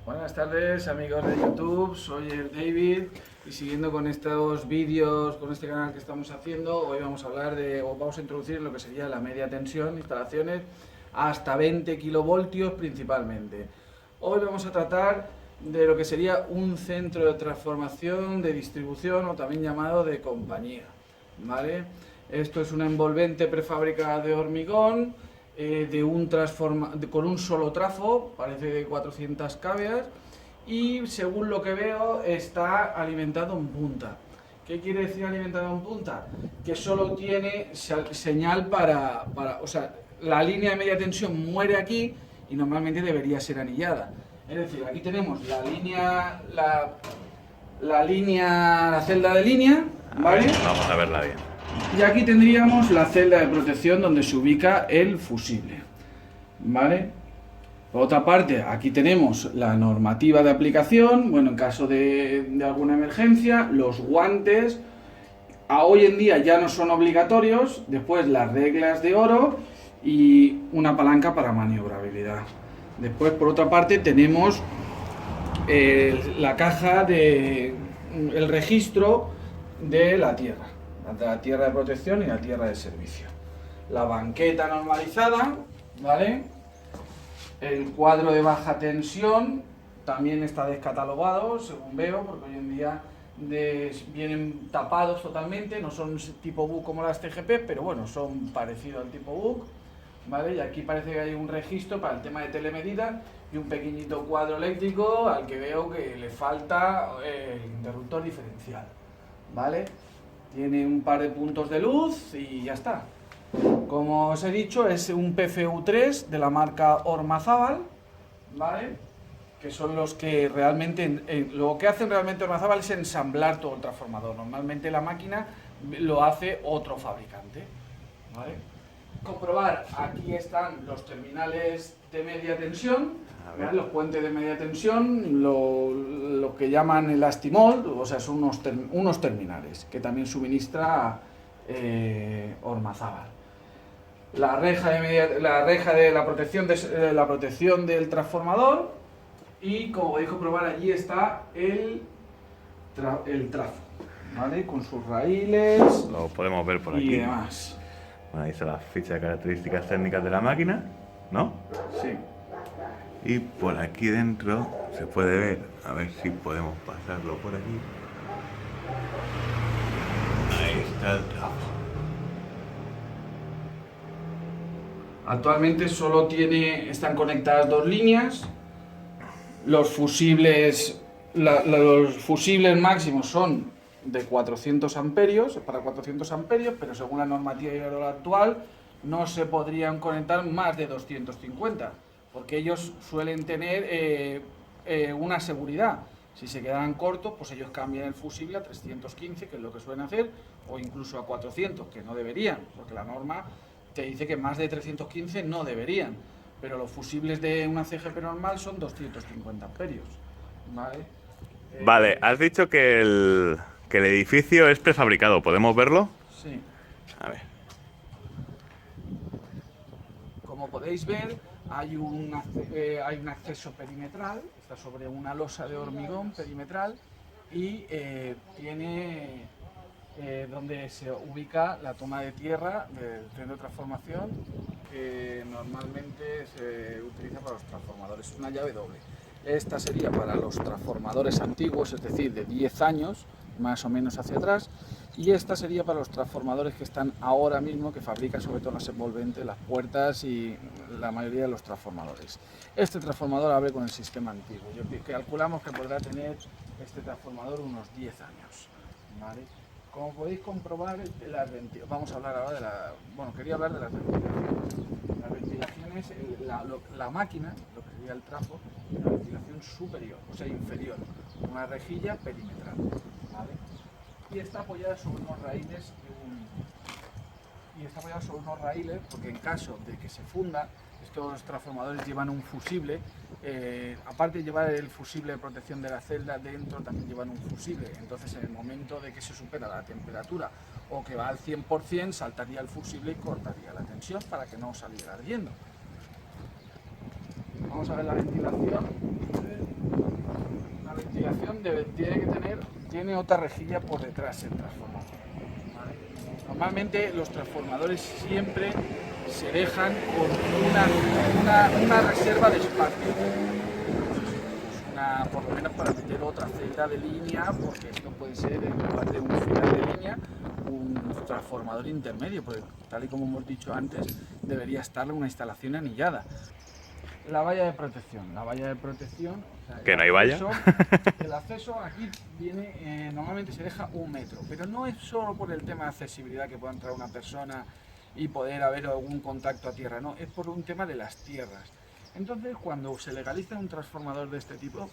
Buenas tardes amigos de YouTube, soy el David y siguiendo con estos vídeos, con este canal que estamos haciendo, hoy vamos a hablar vamos a introducir lo que sería la media tensión, instalaciones hasta 20 kilovoltios principalmente. Hoy vamos a tratar de lo que sería un centro de transformación, de distribución o también llamado de compañía, ¿vale? Esto es una envolvente prefabricada de hormigón, con un solo trafo, parece de 400 cavias, y según lo que veo está alimentado en punta. ¿Qué quiere decir alimentado en punta? Que solo tiene señal o sea, la línea de media tensión muere aquí y normalmente debería ser anillada. Es decir, aquí tenemos la celda de línea, ¿vale? Vamos a verla bien. Y aquí tendríamos la celda de protección donde se ubica el fusible, ¿vale? Por otra parte, aquí tenemos la normativa de aplicación, bueno, en caso de alguna emergencia, los guantes, hoy en día ya no son obligatorios, después las reglas de oro y una palanca para maniobrabilidad. Después, por otra parte, tenemos la caja el registro de la tierra de protección y la tierra de servicio. La banqueta normalizada, ¿vale? El cuadro de baja tensión también está descatalogado, según veo, porque hoy en día vienen tapados totalmente, no son tipo BUC como las TGP, pero bueno, son parecidos al tipo BUC, ¿vale? Y aquí parece que hay un registro para el tema de telemedida y un pequeñito cuadro eléctrico al que veo que le falta el interruptor diferencial, ¿vale? Tiene un par de puntos de luz y ya está. Como os he dicho, es un PFU3 de la marca Ormazábal, ¿vale? Que son los que realmente, lo que hacen realmente Ormazábal es ensamblar todo el transformador. Normalmente la máquina lo hace otro fabricante, ¿vale? Comprobar, aquí están los terminales de media tensión, ¿vale? Los puentes de media tensión, lo que llaman el Astimol, o sea, son unos terminales que también suministra Ormazábal. La reja de la protección del transformador y, como podéis comprobar, allí está el trafo, ¿vale? Con sus raíles. Lo podemos ver por y aquí. demás. Bueno, ahí está la ficha de características técnicas de la máquina, ¿no? Sí. Y por aquí dentro se puede ver, a ver si podemos pasarlo por aquí. Ahí está el trafo. Actualmente solo están conectadas dos líneas. Los fusibles máximos son de 400 amperios, para 400 amperios, pero según la normativa actual no se podrían conectar más de 250, porque ellos suelen tener una seguridad. Si se quedan cortos, pues ellos cambian el fusible a 315, que es lo que suelen hacer, o incluso a 400, que no deberían, porque la norma te dice que más de 315 no deberían, pero los fusibles de una CGP normal son 250 amperios, ¿vale? Vale, has dicho que el edificio es prefabricado, ¿podemos verlo? Sí. A ver. Como podéis ver, hay un acceso perimetral, está sobre una losa de hormigón perimetral y tiene donde se ubica la toma de tierra del centro de transformación que normalmente se utiliza para los transformadores. Es una llave doble. Esta sería para los transformadores antiguos, es decir, de 10 años, más o menos hacia atrás, y esta sería para los transformadores que están ahora mismo, que fabrican sobre todo las envolventes, las puertas y la mayoría de los transformadores. Este transformador abre con el sistema antiguo. Calculamos que podrá tener este transformador unos 10 años, ¿vale? Como podéis comprobar, vamos a hablar ahora quería hablar de las ventilaciones. Las ventilaciones, la máquina, lo que sería el trafo, es una ventilación superior, o sea, inferior, una rejilla perimetral, ¿vale? Y está apoyada sobre unos raíles, porque en caso de que se funda, estos transformadores llevan un fusible, aparte de llevar el fusible de protección de la celda, dentro también llevan un fusible, entonces en el momento de que se supera la temperatura o que va al 100%, saltaría el fusible y cortaría la tensión para que no saliera ardiendo. Vamos a ver la ventilación. la ventilación tiene otra rejilla por detrás el transformador. ¿Vale? Normalmente los transformadores siempre se dejan con una reserva de espacio. Por lo menos para meter otra celda de línea, porque esto puede ser en lugar de un final de línea un transformador intermedio, porque tal y como hemos dicho antes debería estar una instalación anillada. La valla de protección, o sea, ¿Que no hay valla? El acceso aquí viene, normalmente se deja 1 metro, pero no es solo por el tema de accesibilidad, que pueda entrar una persona y poder haber algún contacto a tierra, no, es por un tema de las tierras. Entonces, cuando se legaliza un transformador de este tipo,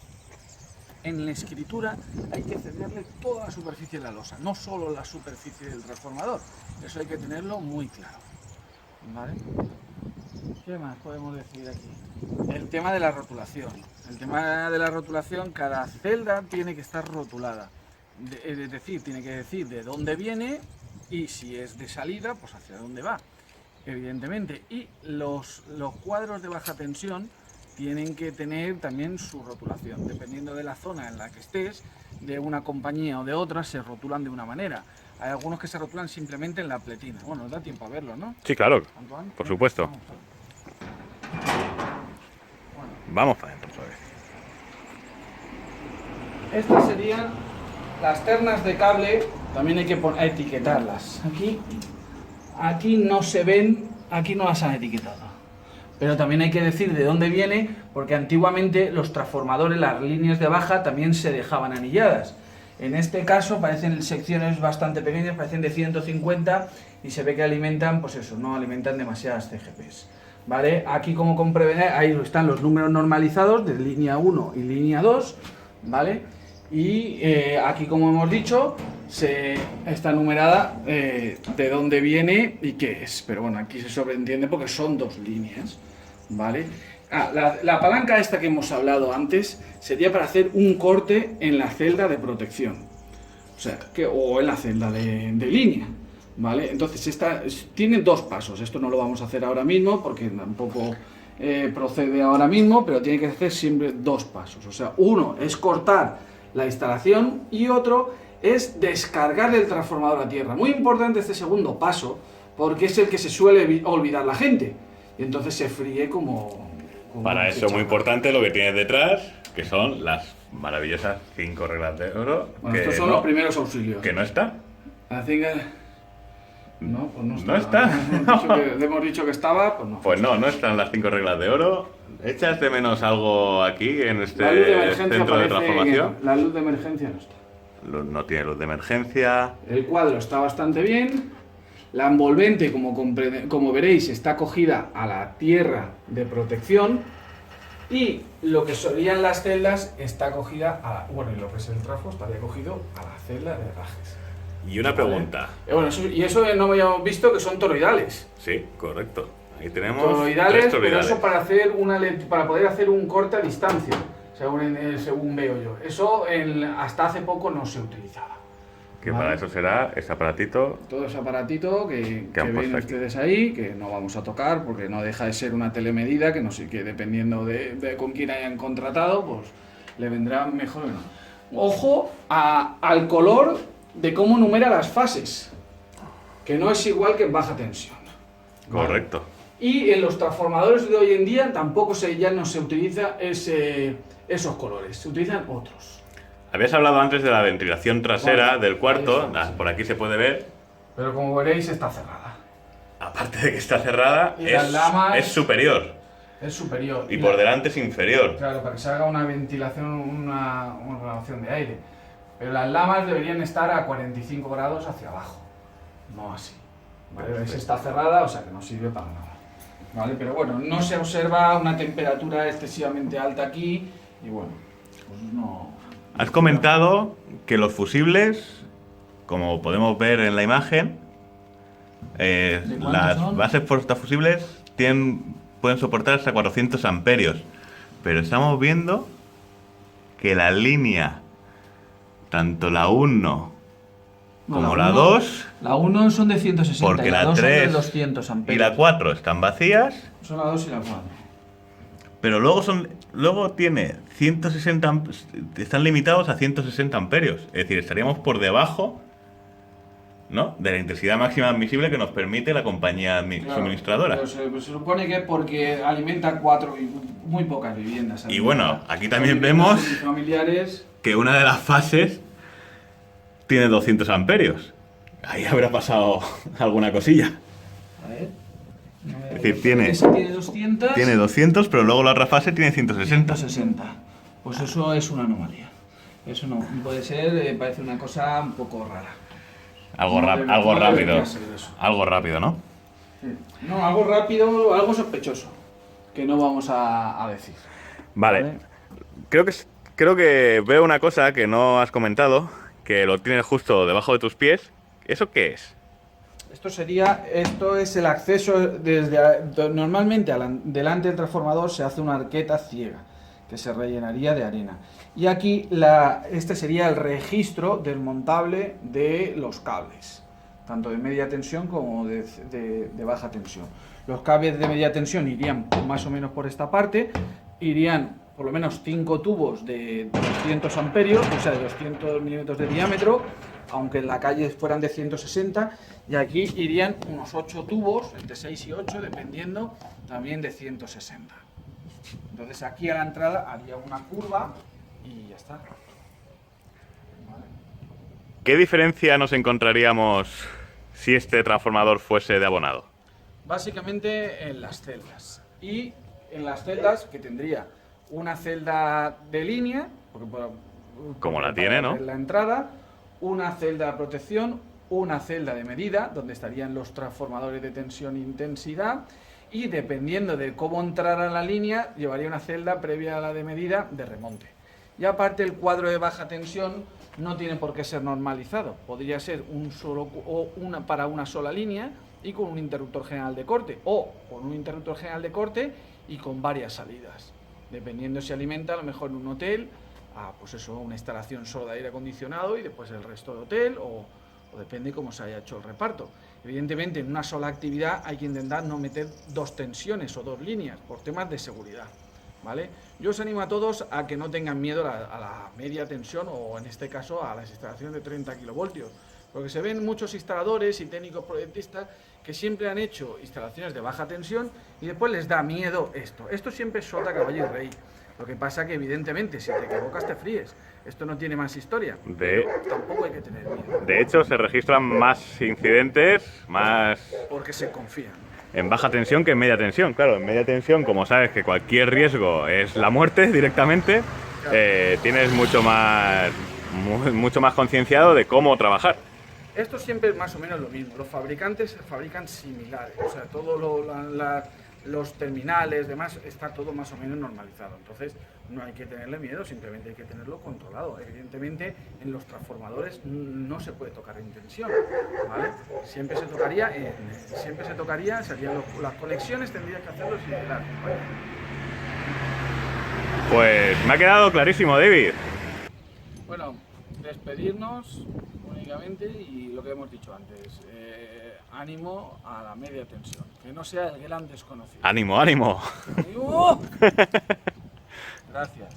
en la escritura hay que cederle toda la superficie de la losa, no solo la superficie del transformador. Eso hay que tenerlo muy claro. ¿Vale? ¿Qué más podemos decir aquí? El tema de la rotulación. El tema de la rotulación, cada celda tiene que estar rotulada. Es decir, tiene que decir de dónde viene y si es de salida, pues hacia dónde va. Evidentemente, y los cuadros de baja tensión tienen que tener también su rotulación, dependiendo de la zona en la que estés, de una compañía o de otra, se rotulan de una manera. Hay algunos que se rotulan simplemente en la pletina. Bueno, nos da tiempo a verlo, ¿no? Sí, claro, Antoine, por supuesto. Vamos para adentro otra vez. Estas serían las ternas de cable, también hay que etiquetarlas. Aquí no se ven, aquí no las han etiquetado. Pero también hay que decir de dónde viene, porque antiguamente los transformadores, las líneas de baja, también se dejaban anilladas. En este caso parecen secciones bastante pequeñas, parecen de 150 y se ve que alimentan, pues eso, no alimentan demasiadas CGPs. ¿Vale? Aquí, como comprenderán, ahí están los números normalizados de línea 1 y línea 2, ¿vale? Y aquí, como hemos dicho, está numerada de dónde viene y qué es. Pero bueno, aquí se sobreentiende porque son 2 líneas, ¿vale? La palanca esta que hemos hablado antes sería para hacer un corte en la celda de protección, o en la celda de línea, ¿vale? Entonces esta tiene 2 pasos. Esto no lo vamos a hacer ahora mismo porque tampoco procede ahora mismo, pero tiene que hacer siempre 2 pasos. O sea, uno es cortar la instalación y otro es descargar el transformador a tierra. Muy importante este segundo paso, porque es el que se suele olvidar la gente y entonces se fríe como Para eso muy importante lo que tienes detrás, que son las maravillosas 5 reglas de oro. Bueno, estos son los primeros auxilios. Que no está. No, pues no está. No está. Le hemos dicho que estaba, pues no. Pues no están las 5 reglas de oro. ¿Echas de menos algo aquí en este La luz de emergencia centro de parece transformación? que la luz de emergencia no está. No tiene luz de emergencia. El cuadro está bastante bien. La envolvente, como veréis, está cogida a la tierra de protección. Y lo que serían las celdas está cogida y lo que es el trafo estaría cogido a la celda de rajes. Y una pregunta. Y eso no habíamos visto que son toroidales. Sí, correcto. Ahí tenemos Toroidales, 3 toroidales. pero eso para poder hacer un corte a distancia, según veo yo. Eso hasta hace poco no se utilizaba. Que ¿vale? para eso será ese aparatito. Todo ese aparatito que han ven puesto aquí. ustedes ahí, que no vamos a tocar porque no deja de ser una telemedida, que no sé, que dependiendo de con quién hayan contratado, pues le vendrá mejor o no. Ojo al color de cómo numera las fases, que no es igual que en baja tensión. ¿Vale? Correcto. Y en los transformadores de hoy en día tampoco ya no se utiliza esos colores, se utilizan otros. Habías hablado antes de la ventilación trasera Vale, del cuarto. ahí estamos. Por aquí se puede ver. Pero como veréis está cerrada. Aparte de que está cerrada, Y las lamas- es superior. Es superior. Y por delante es inferior. Claro, para que se haga una ventilación, una renovación de aire. Pero las lamas deberían estar a 45 grados hacia abajo, no así. ¿Vale? ¿Veis? Está cerrada, o sea que no sirve para nada. ¿Vale? Pero bueno, no se observa una temperatura excesivamente alta aquí y bueno, pues no... Has comentado que los fusibles, como podemos ver en la imagen, cuántos las son? bases portafusibles pueden soportar hasta 400 amperios. Pero estamos viendo que la línea, tanto la 1 como la 2, La 1 son de 160 porque y la la 2 son de 3 200 y amperios. la 4 están vacías, Son la 2 y la 4. Pero luego tiene 160, están limitados a 160 amperios. Es decir, estaríamos por debajo, ¿no?, de la intensidad máxima admisible que nos permite la compañía suministradora. Pero se supone que es porque alimenta muy pocas viviendas. Y bueno, aquí también vemos familiares. que una de las fases tiene 200 amperios. Ahí habrá pasado alguna cosilla. A ver. Es decir, tiene Esa tiene 200. Tiene 200, pero luego la otra fase tiene 160. 160. Pues eso es una anomalía. Eso no puede ser, parece una cosa un poco rara. Algo No rápido. debería ser eso. Algo rápido, ¿no? No, algo rápido, algo sospechoso. Que no vamos a decir. Vale. Creo que veo una cosa que no has comentado, que lo tienes justo debajo de tus pies. ¿Eso qué es? Esto es el acceso normalmente delante del transformador se hace una arqueta ciega que se rellenaría de arena. Y aquí este sería el registro desmontable de los cables, tanto de media tensión como de baja tensión. Los cables de media tensión irían más o menos por esta parte, irían por lo menos 5 tubos de 200 amperios, o sea, de 200 milímetros de diámetro, aunque en la calle fueran de 160, y aquí irían unos 8 tubos, entre 6 y 8, dependiendo, también de 160. Entonces aquí a la entrada haría una curva y ya está. Vale. ¿Qué diferencia nos encontraríamos si este transformador fuese de abonado? Básicamente en las celdas. Y en las celdas que tendría una celda de línea, Como la tiene, ¿no? En la entrada, una celda de protección, una celda de medida, donde estarían los transformadores de tensión e intensidad, y dependiendo de cómo entrara la línea, llevaría una celda previa a la de medida de remonte. Y aparte el cuadro de baja tensión no tiene por qué ser normalizado, podría ser para una sola línea y con un interruptor general de corte, o con un interruptor general de corte y con varias salidas, dependiendo si alimenta a lo mejor en un hotel, pues eso, una instalación solo de aire acondicionado y después el resto de hotel, o depende cómo se haya hecho el reparto. Evidentemente, en una sola actividad hay que intentar no meter 2 tensiones o 2 líneas por temas de seguridad, ¿vale? Yo os animo a todos a que no tengan miedo a la media tensión, o en este caso a las instalaciones de 30 kilovoltios, porque se ven muchos instaladores y técnicos proyectistas que siempre han hecho instalaciones de baja tensión y después les da miedo esto. Esto siempre es sota, caballo y rey. Lo que pasa que evidentemente si te equivocas te fríes. Esto no tiene más historia. Pero tampoco hay que tener miedo. De hecho, se registran más incidentes, porque se confían. En baja tensión que en media tensión. Claro, en media tensión, como sabes que cualquier riesgo es la muerte directamente, claro, tienes mucho más concienciado de cómo trabajar. Esto siempre es más o menos lo mismo. Los fabricantes fabrican similares. O sea, todos los terminales, demás, está todo más o menos normalizado. Entonces, no hay que tenerle miedo, simplemente hay que tenerlo controlado. Evidentemente, en los transformadores no se puede tocar en tensión, ¿vale? Siempre se tocaría, las conexiones tendrías que hacerlo similar, ¿vale? Pues me ha quedado clarísimo, David. Bueno, despedirnos únicamente y lo que hemos dicho antes, ánimo a la media tensión, que no sea el gran desconocido. ¡Ánimo, ánimo! ¡Ánimo! Gracias.